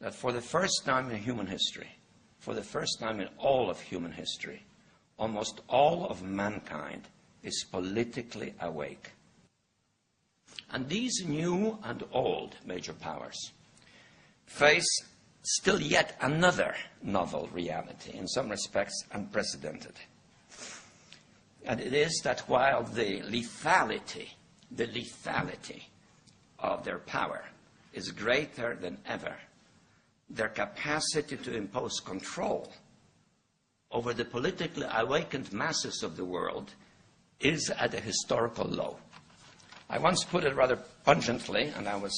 that for the first time in human history, for the first time in all of human history, almost all of mankind is politically awake. And these new and old major powers face still yet another novel reality, in some respects unprecedented. And it is that while the lethality of their power is greater than ever, their capacity to impose control over the politically awakened masses of the world is at a historical low. I once put it rather pungently, and I was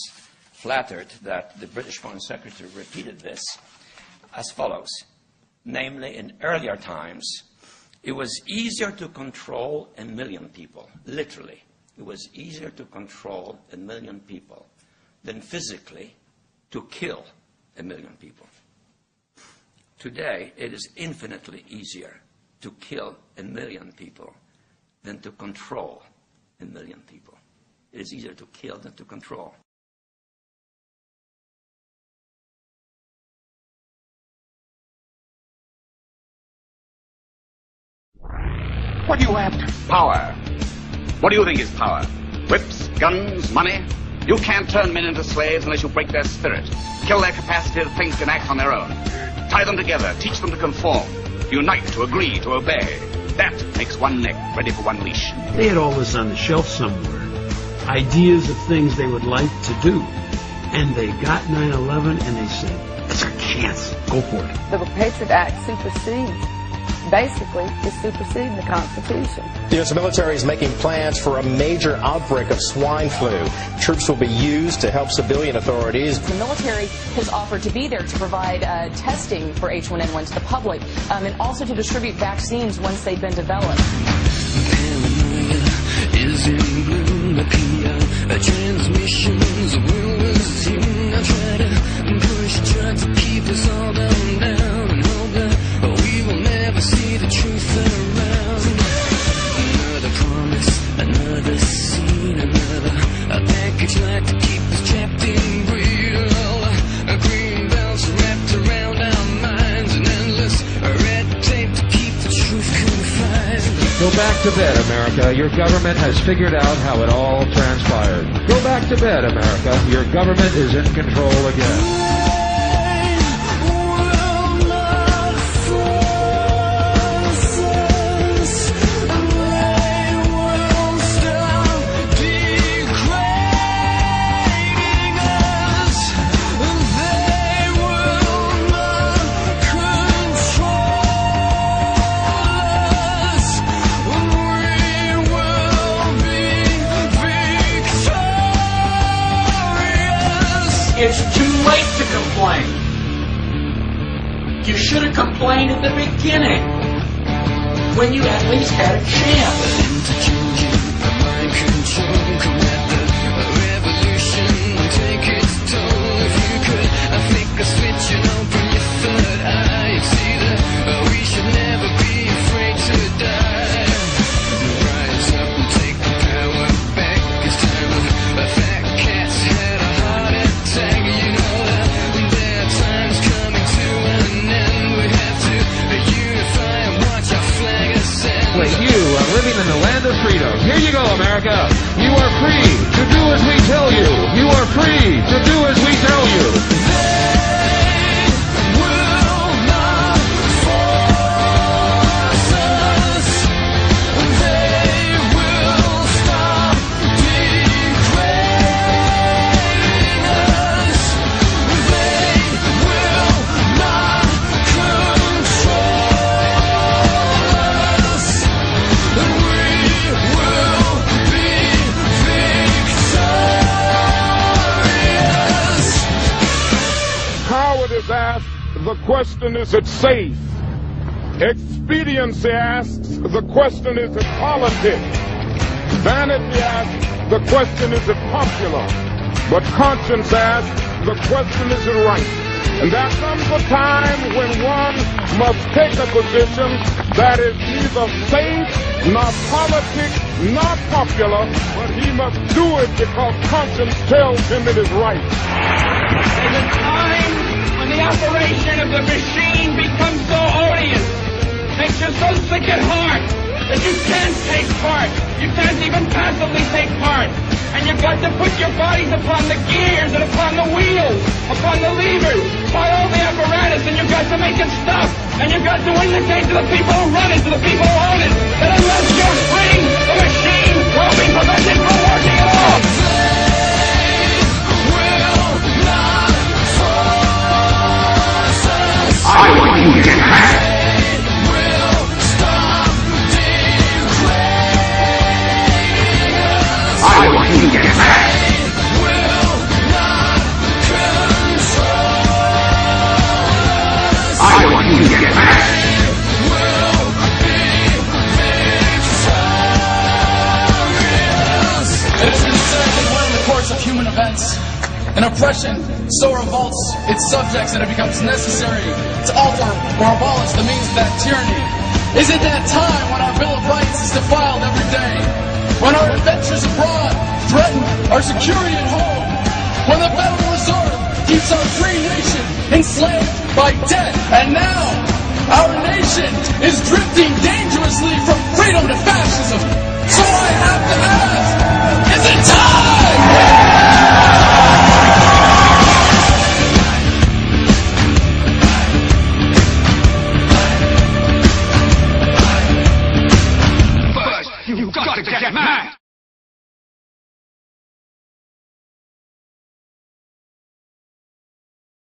flattered that the British Foreign Secretary repeated this, as follows. Namely, in earlier times, it was easier to control 1 million people, literally. It was easier to control 1 million people than physically to kill 1 million people. Today, it is infinitely easier to kill 1 million people than to control 1 million people. It is easier to kill than to control. What are you after? Power. What do you think is power? Whips, guns, money? You can't turn men into slaves unless you break their spirit, kill their capacity to think and act on their own. Tie them together, teach them to conform, to unite, to agree, to obey. That makes one neck ready for one leash. They had all this on the shelf somewhere. Ideas of things they would like to do. And they got 9/11 and they said, it's our chance. Go for it. The Patriot Act basically is superseding the Constitution. The U.S. military is making plans for a major outbreak of swine flu. Troops will be used to help civilian authorities. The military has offered to be there to provide testing for H1N1 to the public and also to distribute vaccines once they've been developed. Is in bloom, transmissions will resume. I try to keep us all down and hope that we will never see the truth around. Another promise, another scene, another package like to keep us trapped in greed. A green belts wrapped around our minds, and endless red tape to keep the truth confined. Go back to bed, America. Your government has figured out how it all transpired. Go back to bed, America. Your government is in control again. It's too late to complain. You should have complained at the beginning, when you at least had a chance. Living in the land of freedom. Here you go, America. You are free to do as we tell you. You are free to do as we tell you. They will not force us. They will stop degrading us. They will not control us. Is asked, the question, is it safe? Expediency asks, the question, is it politics? Vanity asks, the question, is it popular? But conscience asks, the question, is it right? And there comes a time when one must take a position that is neither safe, nor politic, nor popular, but he must do it because conscience tells him it is right. There's a time You can't take part. You can't even passively take part. And you've got to put your bodies upon the gears and upon the wheels, upon the levers, by all the apparatus, and you've got to make it stop. And you've got to indicate to the people who run it, to the people who own it, that unless you're free, the machine will be prevented from working at all. I want you to get back. I want you to get back. I want you to get back. It has been said that when in the course of human events, an oppression so revolts its subjects that it becomes necessary to alter or abolish the means of that tyranny. Is it that time when our Bill of Rights is defiled every day? When our adventures abroad threaten our security at home? When the Federal Reserve keeps our free nation enslaved by debt? And now, our nation is drifting dangerously from